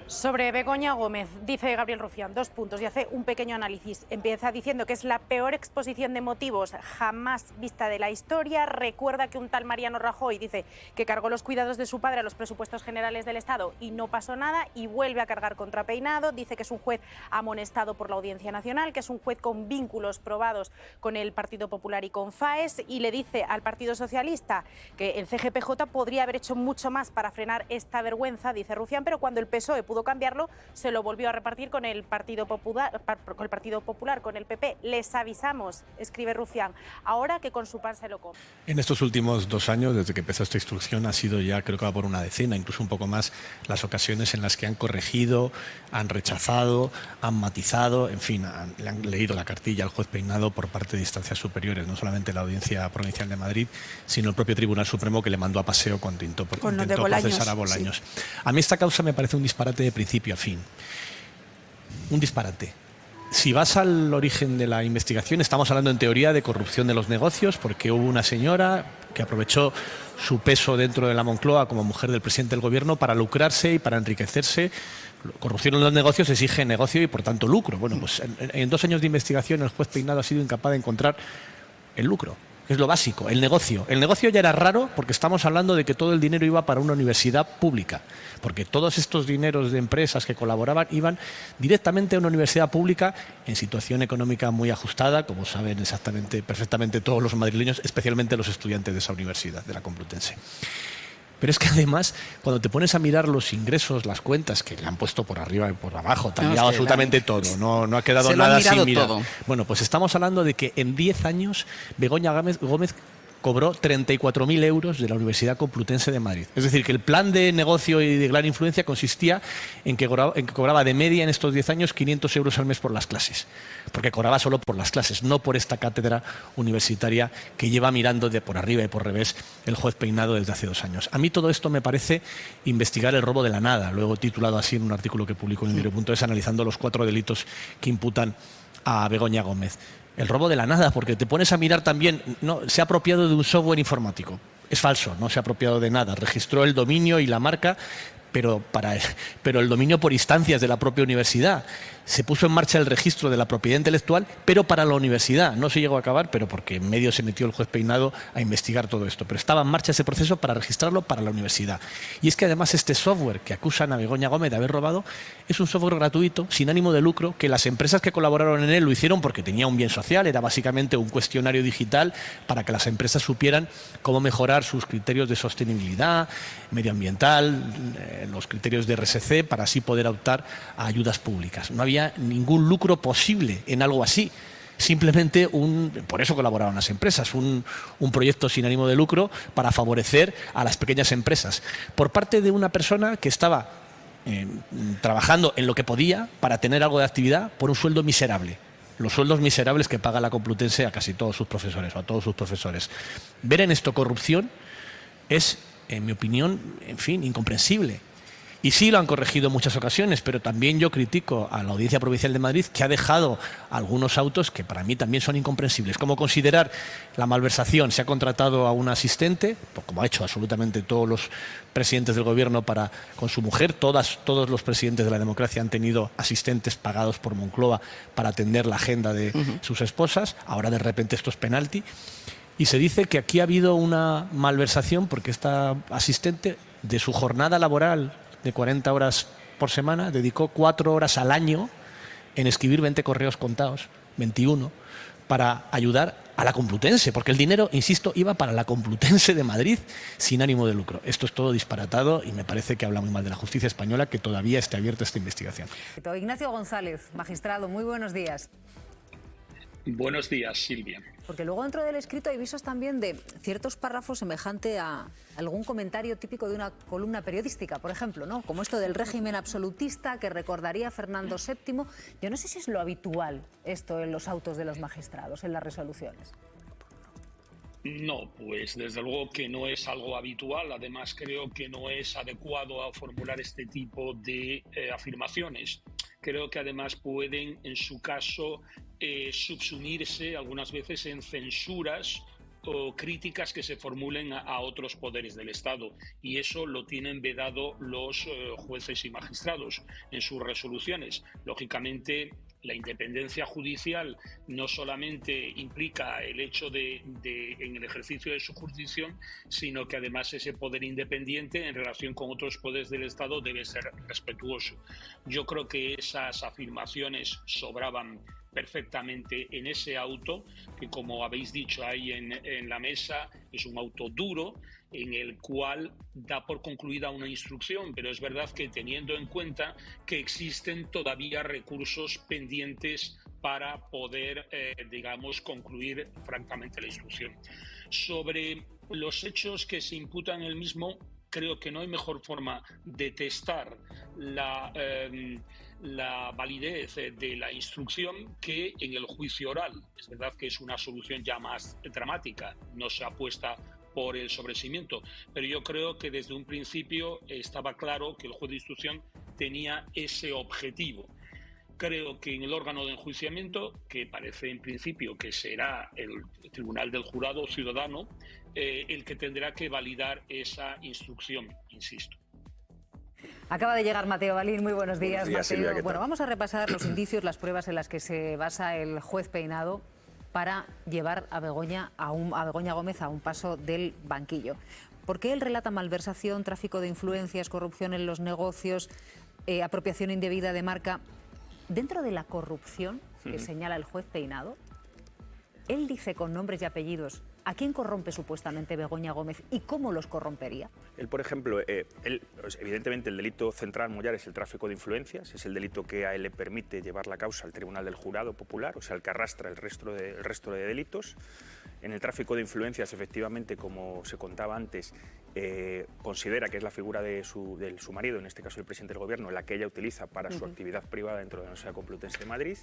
Sobre Begoña Gómez, dice Gabriel Rufián, 2 puntos, y hace un pequeño análisis. Empieza diciendo que es la peor exposición de motivos jamás vista de la historia. Recuerda que un tal Mariano Rajoy dice que cargó los cuidados de su padre a los presupuestos generales del Estado y no pasó nada, y vuelve a cargar contra Peinado. Dice que es un juez amonestado por la Audiencia Nacional, que es un juez con vínculos probados con el Partido Popular y con FAES, y le dice al Partido Socialista que el CGPJ podría haber hecho mucho más para frenar esta vergüenza, dice Rufián, pero cuando el PSOE pudo cambiarlo, se lo volvió a repartir con el Partido Popular, con el PP. Les avisamos, escribe Rufián, ahora que con su pan se lo come. En estos últimos 2 años, desde que empezó esta instrucción, ha sido ya, creo que va por una decena, incluso un poco más, las ocasiones en las que han corregido, han rechazado, han matizado, en fin, le han leído la cartilla al juez Peinado por parte de instancias superiores, no solamente la Audiencia Provincial de Madrid, sino el propio Tribunal Supremo, que le mandó a paseo cuando intentó procesar a Bolaños. Sí. A mí esta causa me parece un disparate de principio a fin. Un disparate. Si vas al origen de la investigación, estamos hablando en teoría de corrupción de los negocios, porque hubo una señora que aprovechó su peso dentro de la Moncloa como mujer del presidente del gobierno para lucrarse y para enriquecerse. Corrupción en los negocios exige negocio y por tanto lucro. Bueno, pues en 2 años de investigación el juez Peinado ha sido incapaz de encontrar el lucro, que es lo básico, el negocio. El negocio ya era raro porque estamos hablando de que todo el dinero iba para una universidad pública, porque todos estos dineros de empresas que colaboraban iban directamente a una universidad pública en situación económica muy ajustada, como saben perfectamente todos los madrileños, especialmente los estudiantes de esa universidad, de la Complutense. Pero es que además, cuando te pones a mirar los ingresos, las cuentas, que le han puesto por arriba y por abajo, te han mirado absolutamente todo, no ha quedado nada sin mirar. Bueno, pues estamos hablando de que en 10 años Begoña Gómez cobró 34.000 euros de la Universidad Complutense de Madrid. Es decir, que el plan de negocio y de gran influencia consistía en que cobraba de media en estos 10 años 500 euros al mes por las clases. Porque cobraba solo por las clases, no por esta cátedra universitaria que lleva mirando de por arriba y por revés el juez Peinado desde hace 2 años. A mí todo esto me parece investigar el robo de la nada, luego titulado así en un artículo que publicó en el diario.es analizando los 4 delitos que imputan a Begoña Gómez. El robo de la nada, porque te pones a mirar también, no, se ha apropiado de un software informático. Es falso, no se ha apropiado de nada. Registró el dominio y la marca, pero el dominio por instancias de la propia universidad. Se puso en marcha el registro de la propiedad intelectual, pero para la universidad. No se llegó a acabar, pero porque en medio se metió el juez Peinado a investigar todo esto. Pero estaba en marcha ese proceso para registrarlo para la universidad. Y es que además este software que acusan a Begoña Gómez de haber robado es un software gratuito, sin ánimo de lucro, que las empresas que colaboraron en él lo hicieron porque tenía un bien social. Era básicamente un cuestionario digital para que las empresas supieran cómo mejorar sus criterios de sostenibilidad medioambiental, los criterios de RSC, para así poder optar a ayudas públicas. No había ningún lucro posible en algo así. Simplemente por eso colaboraron las empresas, un proyecto sin ánimo de lucro para favorecer a las pequeñas empresas, por parte de una persona que estaba trabajando en lo que podía para tener algo de actividad por un sueldo miserable. Los sueldos miserables que paga la Complutense a casi todos sus profesores o a todos sus profesores. Ver en esto corrupción es, en mi opinión, en fin, incomprensible. Y sí lo han corregido en muchas ocasiones, pero también yo critico a la Audiencia Provincial de Madrid, que ha dejado algunos autos que para mí también son incomprensibles. Como considerar la malversación, se ha contratado a un asistente, como ha hecho absolutamente todos los presidentes del gobierno con su mujer, todos los presidentes de la democracia han tenido asistentes pagados por Moncloa para atender la agenda de sus esposas, ahora de repente esto es penalti. Y se dice que aquí ha habido una malversación porque esta asistente, de su jornada laboral de 40 horas por semana, dedicó 4 horas al año en escribir 20 correos contados, 21, para ayudar a la Complutense, porque el dinero, insisto, iba para la Complutense de Madrid sin ánimo de lucro. Esto es todo disparatado y me parece que habla muy mal de la justicia española que todavía esté abierta esta investigación. Ignacio González, magistrado, muy buenos días. Buenos días, Silvia. Porque luego dentro del escrito hay visos también de ciertos párrafos semejante a algún comentario típico de una columna periodística, por ejemplo, ¿no? Como esto del régimen absolutista que recordaría a Fernando VII. Yo no sé si es lo habitual esto en los autos de los magistrados, en las resoluciones. No, pues desde luego que no es algo habitual. Además, creo que no es adecuado a formular este tipo de afirmaciones. Creo que además pueden, en su caso, subsumirse algunas veces en censuras críticas que se formulen a otros poderes del Estado, y eso lo tienen vedado los jueces y magistrados en sus resoluciones. Lógicamente, la independencia judicial no solamente implica el hecho de en el ejercicio de su jurisdicción, sino que además ese poder independiente en relación con otros poderes del Estado debe ser respetuoso. Yo creo que esas afirmaciones sobraban perfectamente en ese auto, que como habéis dicho ahí en la mesa, es un auto duro en el cual da por concluida una instrucción, pero es verdad que teniendo en cuenta que existen todavía recursos pendientes para poder, digamos, concluir francamente la instrucción. Sobre los hechos que se imputan en el mismo, creo que no hay mejor forma de testar la validez de la instrucción que en el juicio oral. Es verdad que es una solución ya más dramática, no se apuesta por el sobreseimiento, pero yo creo que desde un principio estaba claro que el juez de instrucción tenía ese objetivo. Creo que en el órgano de enjuiciamiento, que parece en principio que será el Tribunal del Jurado Ciudadano, el que tendrá que validar esa instrucción, insisto. Acaba de llegar Mateo Balín. Muy buenos días, Mateo. Silvia, bueno, vamos a repasar los indicios, las pruebas en las que se basa el juez Peinado para llevar a Begoña Gómez a un paso del banquillo. Porque él relata malversación, tráfico de influencias, corrupción en los negocios, apropiación indebida de marca. Dentro de la corrupción que señala el juez Peinado, él dice con nombres y apellidos a quién corrompe supuestamente Begoña Gómez y cómo los corrompería. Él, por ejemplo, evidentemente el delito central, Mollar, es el tráfico de influencias, es el delito que a él le permite llevar la causa al Tribunal del Jurado Popular, o sea, el que arrastra el resto de delitos. En el tráfico de influencias, efectivamente, como se contaba antes, considera que es la figura de su marido, en este caso el presidente del Gobierno, la que ella utiliza para su actividad privada dentro de la Universidad Complutense de Madrid.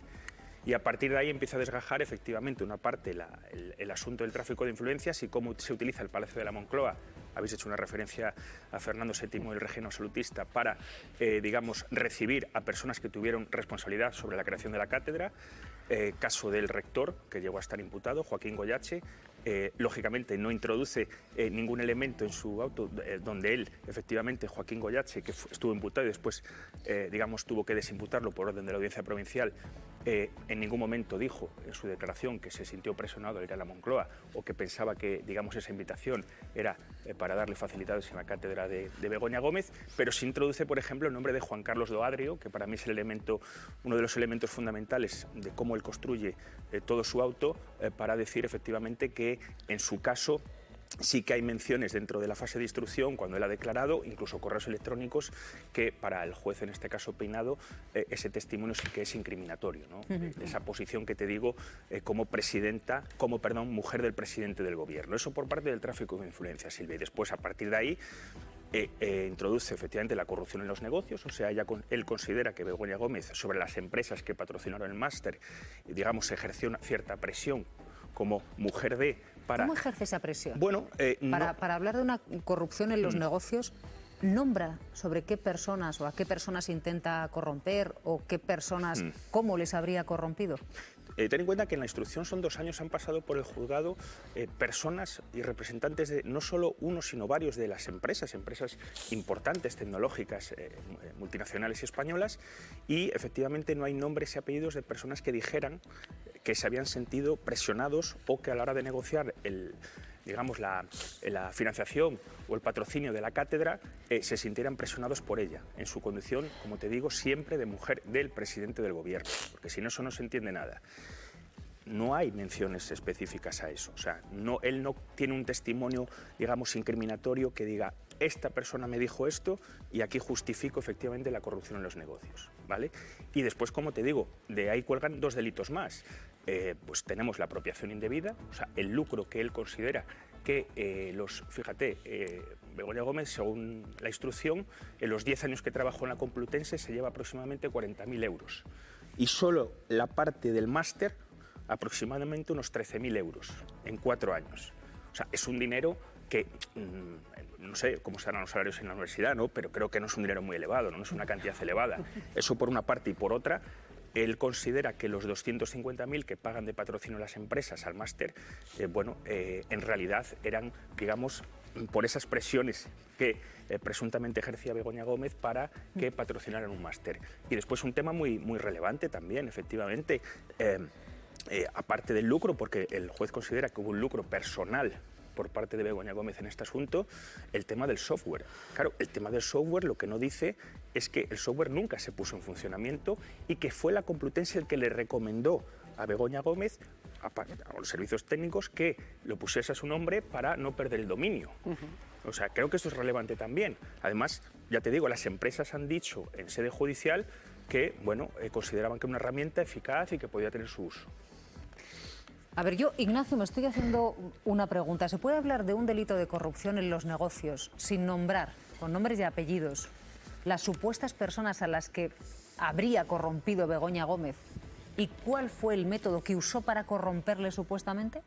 Y a partir de ahí empieza a desgajar efectivamente una parte el asunto del tráfico de influencias y cómo se utiliza el Palacio de la Moncloa. Habéis hecho una referencia a Fernando VII, el régimen absolutista, para, digamos, recibir a personas que tuvieron responsabilidad sobre la creación de la cátedra. Caso del rector, que llegó a estar imputado, Joaquín Goyache. Lógicamente no introduce ningún elemento en su auto donde él, efectivamente, Joaquín Goyache, que estuvo imputado y después, digamos, tuvo que desimputarlo por orden de la Audiencia Provincial, en ningún momento dijo en su declaración que se sintió presionado al ir a la Moncloa o que pensaba que, digamos, esa invitación era para darle facilidades en la cátedra de Begoña Gómez, pero se introduce, por ejemplo, el nombre de Juan Carlos Doadrio, que para mí es uno de los elementos fundamentales de cómo él construye todo su auto, para decir efectivamente que en su caso sí que hay menciones dentro de la fase de instrucción, cuando él ha declarado, incluso correos electrónicos, que para el juez, en este caso Peinado, ese testimonio sí que es incriminatorio, ¿no? Esa posición que te digo como mujer del presidente del Gobierno. Eso por parte del tráfico de influencia, Silvia. Y después, a partir de ahí, introduce efectivamente la corrupción en los negocios, o sea, él considera que Begoña Gómez, sobre las empresas que patrocinaron el máster, digamos, ejerció una cierta presión como mujer de... ¿Cómo ejerce esa presión? Bueno, para hablar de una corrupción en los negocios, ¿nombra sobre qué personas o a qué personas intenta corromper o qué personas, cómo les habría corrompido? Ten en cuenta que en la instrucción son 2 años, han pasado por el juzgado personas y representantes de no solo uno, sino varios de las empresas importantes, tecnológicas, multinacionales y españolas, y efectivamente no hay nombres y apellidos de personas que dijeran que se habían sentido presionados o que a la hora de negociar la financiación o el patrocinio de la cátedra se sintieran presionados por ella, en su condición, como te digo, siempre de mujer del presidente del Gobierno, porque si no, eso no se entiende nada. No hay menciones específicas a eso, o sea, él no tiene un testimonio, digamos, incriminatorio que diga, esta persona me dijo esto y aquí justifico efectivamente la corrupción en los negocios, ¿vale? Y después, como te digo, de ahí cuelgan 2 delitos más. Pues tenemos la apropiación indebida, o sea, el lucro que él considera que Begoña Gómez, según la instrucción, en los 10 años que trabajó en la Complutense se lleva aproximadamente 40.000 euros. Y solo la parte del máster, aproximadamente unos 13.000 euros en 4 años. O sea, es un dinero que, no sé cómo serán los salarios en la universidad, ¿no? Pero creo que no es un dinero muy elevado, no es una cantidad elevada. Eso por una parte, y por otra, él considera que los 250.000 que pagan de patrocinio las empresas al máster, en realidad eran, digamos, por esas presiones que presuntamente ejercía Begoña Gómez para que patrocinaran un máster. Y después un tema muy, muy relevante también, efectivamente, aparte del lucro, porque el juez considera que hubo un lucro personal por parte de Begoña Gómez en este asunto, el tema del software. Claro, el tema del software lo que no dice es que el software nunca se puso en funcionamiento y que fue la Complutense el que le recomendó a Begoña Gómez, a los servicios técnicos, que lo pusiese a su nombre para no perder el dominio. O sea, creo que esto es relevante también. Además, ya te digo, las empresas han dicho en sede judicial que, consideraban que era una herramienta eficaz y que podía tener su uso. A ver, yo, Ignacio, me estoy haciendo una pregunta. ¿Se puede hablar de un delito de corrupción en los negocios sin nombrar, con nombres y apellidos, las supuestas personas a las que habría corrompido Begoña Gómez y cuál fue el método que usó para corromperle supuestamente?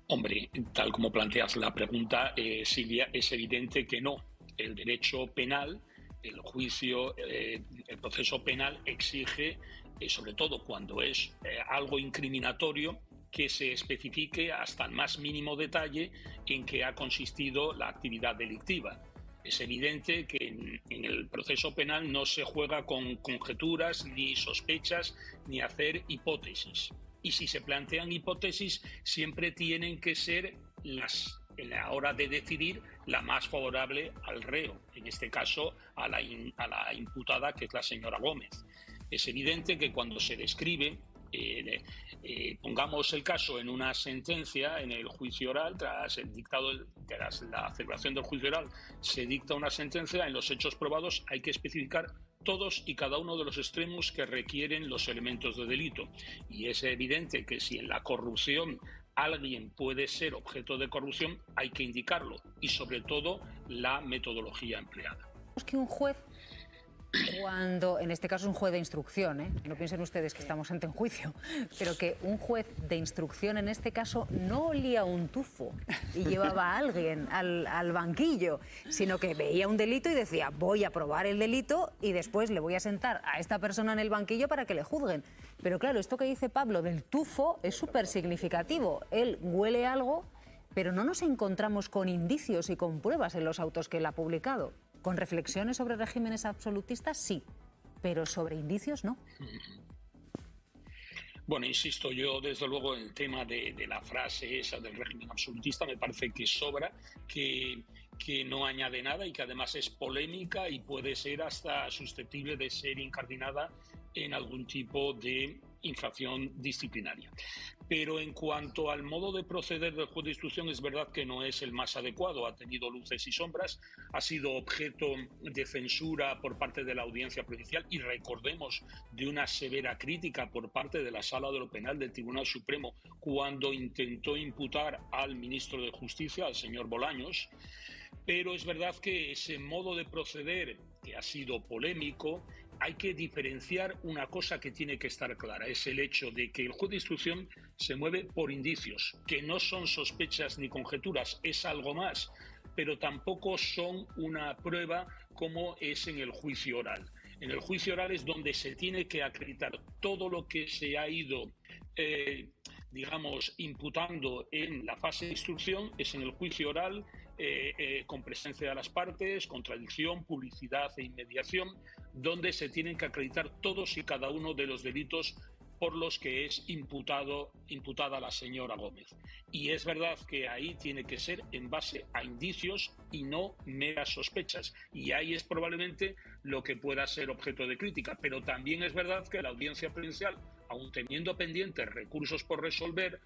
Hombre, tal como planteas la pregunta, Silvia, es evidente que no. El derecho penal, el juicio, el proceso penal exige, sobre todo cuando es algo incriminatorio, que se especifique hasta el más mínimo detalle en qué ha consistido la actividad delictiva. Es evidente que en el proceso penal no se juega con conjeturas, ni sospechas, ni hacer hipótesis. Y si se plantean hipótesis, siempre tienen que ser en la hora de decidir, la más favorable al reo, en este caso a la imputada, que es la señora Gómez. Es evidente que cuando se describe, pongamos el caso en una sentencia, en el juicio oral, tras la celebración del juicio oral, se dicta una sentencia, en los hechos probados hay que especificar todos y cada uno de los extremos que requieren los elementos de delito. Y es evidente que si en la corrupción alguien puede ser objeto de corrupción, hay que indicarlo, y sobre todo la metodología empleada. Es que un juez, cuando, en este caso es un juez de instrucción, no piensen ustedes que estamos ante un juicio, pero que un juez de instrucción en este caso no olía un tufo y llevaba a alguien al banquillo, sino que veía un delito y decía, voy a probar el delito y después le voy a sentar a esta persona en el banquillo para que le juzguen. Pero claro, esto que dice Pablo del tufo es súper significativo. Él huele algo, pero no nos encontramos con indicios y con pruebas en los autos que él ha publicado. Con reflexiones sobre regímenes absolutistas, sí, pero sobre indicios, no. Bueno, insisto, yo desde luego en el tema de la frase esa del régimen absolutista me parece que sobra, que no añade nada y que además es polémica y puede ser hasta susceptible de ser incardinada en algún tipo de infracción disciplinaria. Pero en cuanto al modo de proceder del juez de instrucción, es verdad que no es el más adecuado, ha tenido luces y sombras, ha sido objeto de censura por parte de la Audiencia Provincial y recordemos de una severa crítica por parte de la Sala de lo Penal del Tribunal Supremo cuando intentó imputar al ministro de Justicia, al señor Bolaños. Pero es verdad que ese modo de proceder, que ha sido polémico, hay que diferenciar una cosa que tiene que estar clara, es el hecho de que el juez de instrucción se mueve por indicios, que no son sospechas ni conjeturas, es algo más, pero tampoco son una prueba como es en el juicio oral. En el juicio oral es donde se tiene que acreditar todo lo que se ha ido imputando en la fase de instrucción, es en el juicio oral, con presencia de las partes, contradicción, publicidad e inmediación, donde se tienen que acreditar todos y cada uno de los delitos por los que es imputada la señora Gómez. Y es verdad que ahí tiene que ser en base a indicios y no meras sospechas. Y ahí es probablemente lo que pueda ser objeto de crítica. Pero también es verdad que la Audiencia Provincial, aun teniendo pendientes recursos por resolver,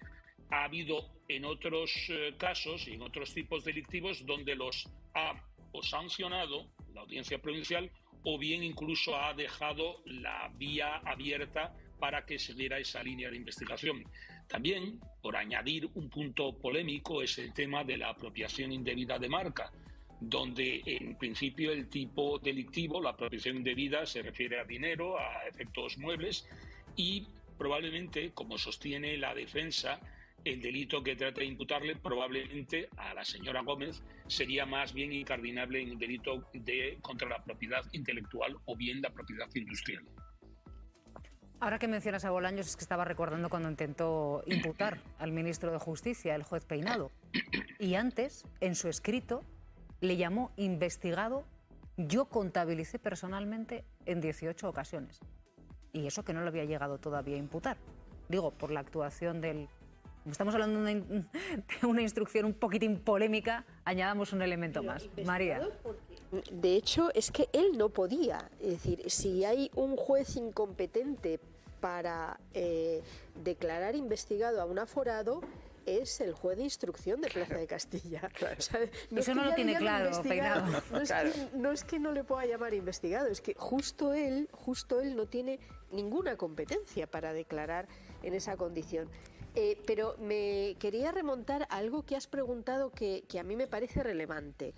ha habido en otros casos y en otros tipos delictivos donde los ha o sancionado la Audiencia Provincial o bien incluso ha dejado la vía abierta para que siguiera esa línea de investigación. También, por añadir un punto polémico, es el tema de la apropiación indebida de marca, donde en principio el tipo delictivo, la apropiación indebida, se refiere a dinero, a efectos muebles y probablemente, como sostiene la defensa, el delito que trata de imputarle probablemente a la señora Gómez sería más bien incardinable en un delito contra la propiedad intelectual o bien la propiedad industrial. Ahora que mencionas a Bolaños, es que estaba recordando cuando intentó imputar al ministro de Justicia, el juez Peinado. Y antes, en su escrito, le llamó investigado. Yo contabilicé personalmente en 18 ocasiones. Y eso que no lo había llegado todavía a imputar. Digo, por la actuación del... Estamos hablando de una instrucción un poquitín polémica, añadamos un elemento más. María. De hecho, es que él no podía. Es decir, si hay un juez incompetente para declarar investigado a un aforado, es el juez de instrucción de Plaza de Castilla. Claro. O sea, Eso no lo tiene claro, Peinado. No es que no le pueda llamar investigado, es que justo él no tiene ninguna competencia para declarar en esa condición. Pero me quería remontar a algo que has preguntado que a mí me parece relevante.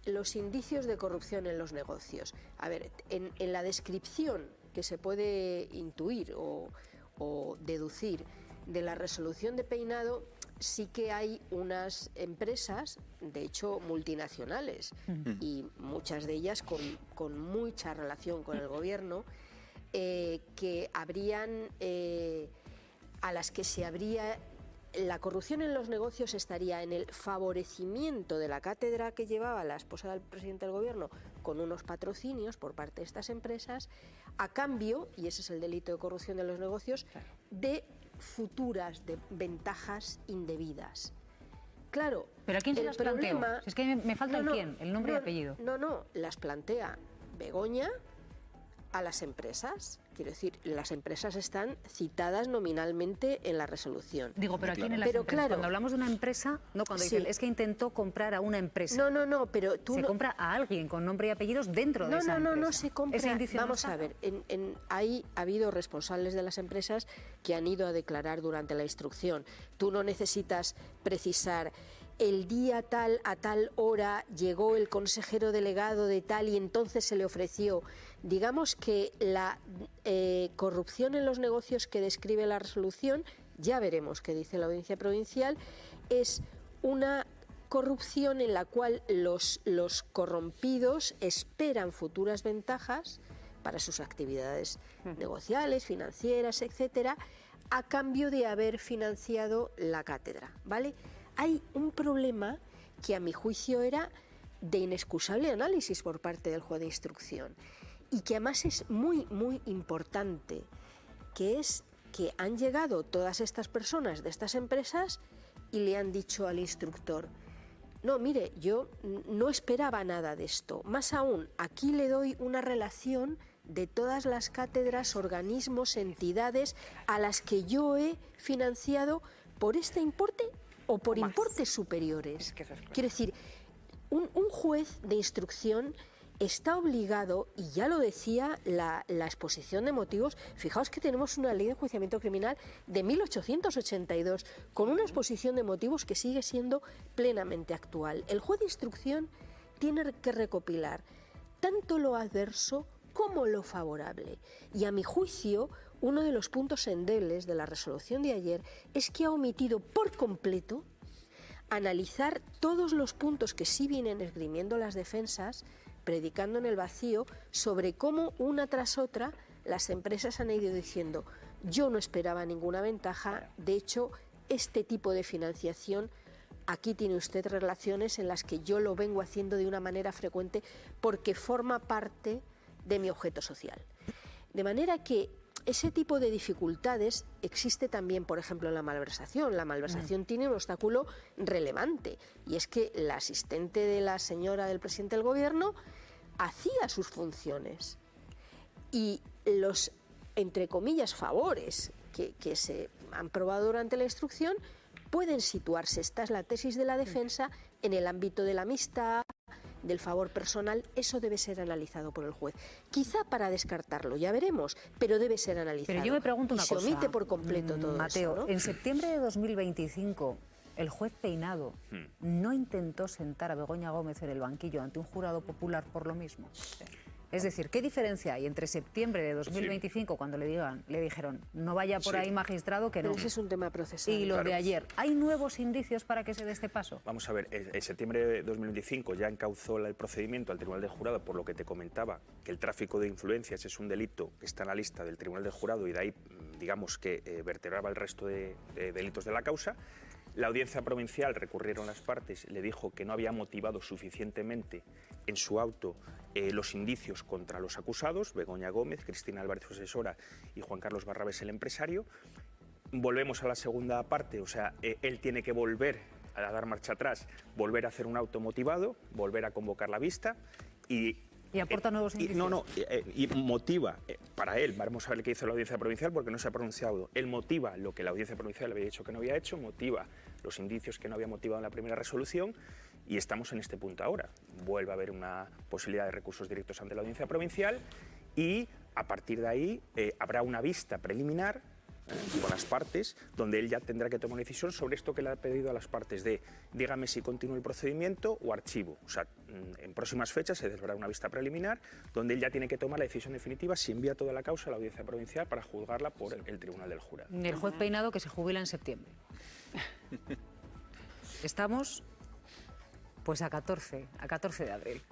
Los indicios de corrupción en los negocios. A ver, en la descripción que se puede intuir o deducir de la resolución de Peinado, sí que hay unas empresas, de hecho multinacionales, y muchas de ellas con mucha relación con el gobierno, que habrían, a las que se habría... La corrupción en los negocios estaría en el favorecimiento de la cátedra que llevaba la esposa del presidente del gobierno con unos patrocinios por parte de estas empresas, a cambio, y ese es el delito de corrupción de los negocios, de futuras de ventajas indebidas. Claro, ¿pero a quién se las planteó? Es que me falta el quién, el nombre y apellido. No, las plantea Begoña a las empresas. Quiero decir, las empresas están citadas nominalmente en la resolución. Digo, pero ¿a quién en las empresas? Claro, cuando hablamos de una empresa, no cuando dicen, es que intentó comprar a una empresa. No, pero tú... Se compra a alguien con nombre y apellidos dentro de esa empresa. No se compra. Vamos a ver, ha habido responsables de las empresas que han ido a declarar durante la instrucción. Tú no necesitas precisar... El día tal, a tal hora, llegó el consejero delegado de tal y entonces se le ofreció. Digamos que la corrupción en los negocios que describe la resolución, ya veremos qué dice la Audiencia Provincial, es una corrupción en la cual los corrompidos esperan futuras ventajas para sus actividades negociales, financieras, etcétera, a cambio de haber financiado la cátedra, ¿vale? Hay un problema que a mi juicio era de inexcusable análisis por parte del juez de instrucción y que además es muy, muy importante, que es que han llegado todas estas personas de estas empresas y le han dicho al instructor, no, mire, yo no esperaba nada de esto. Más aún, aquí le doy una relación de todas las cátedras, organismos, entidades a las que yo he financiado por este importe o por importes superiores. Quiero decir, un juez de instrucción está obligado, y ya lo decía la exposición de motivos, fijaos que tenemos una ley de enjuiciamiento criminal de 1882, con una exposición de motivos que sigue siendo plenamente actual. El juez de instrucción tiene que recopilar tanto lo adverso como lo favorable. Y a mi juicio, uno de los puntos endebles de la resolución de ayer es que ha omitido por completo analizar todos los puntos que sí vienen esgrimiendo las defensas, predicando en el vacío, sobre cómo una tras otra las empresas han ido diciendo yo no esperaba ninguna ventaja, de hecho este tipo de financiación, aquí tiene usted relaciones en las que yo lo vengo haciendo de una manera frecuente porque forma parte de mi objeto social. De manera que ese tipo de dificultades existe también, por ejemplo, en la malversación. La malversación tiene un obstáculo relevante y es que la asistente de la señora del presidente del gobierno hacía sus funciones y los, entre comillas, favores que se han probado durante la instrucción pueden situarse, esta es la tesis de la defensa, en el ámbito de la amistad, del favor personal. Eso debe ser analizado por el juez. Quizá para descartarlo, ya veremos, pero debe ser analizado. Pero yo me pregunto una cosa. Se omite por completo todo Mateo, eso, ¿no? En septiembre de 2025, el juez Peinado no intentó sentar a Begoña Gómez en el banquillo ante un jurado popular por lo mismo. Es decir, ¿qué diferencia hay entre septiembre de 2025, cuando le dijeron no vaya por ahí magistrado, que no? Pero ese es un tema procesal. Y lo de ayer, ¿hay nuevos indicios para que se dé este paso? Vamos a ver, en septiembre de 2025 ya encauzó el procedimiento al Tribunal del Jurado, por lo que te comentaba, que el tráfico de influencias es un delito que está en la lista del Tribunal del Jurado y de ahí, digamos, que vertebraba el resto de delitos de la causa. La audiencia provincial, recurrieron las partes, le dijo que no había motivado suficientemente en su auto los indicios contra los acusados, Begoña Gómez, Cristina Álvarez, su asesora, y Juan Carlos Barrabés, el empresario. Volvemos a la segunda parte, o sea, él tiene que volver a dar marcha atrás, volver a hacer un auto motivado, volver a convocar la vista y aporta nuevos indicios. Y motiva, para él, vamos a ver qué hizo la audiencia provincial porque no se ha pronunciado, él motiva lo que la audiencia provincial había dicho que no había hecho, motiva los indicios que no había motivado en la primera resolución y estamos en este punto ahora. Vuelve a haber una posibilidad de recursos directos ante la audiencia provincial y a partir de ahí habrá una vista preliminar con las partes, donde él ya tendrá que tomar una decisión sobre esto que le ha pedido a las partes de dígame si continúa el procedimiento o archivo. O sea, en próximas fechas se celebrará una vista preliminar donde él ya tiene que tomar la decisión definitiva si envía toda la causa a la audiencia provincial para juzgarla por el Tribunal del Jurado. El juez Peinado, que se jubila en septiembre. Estamos pues a 14 de abril.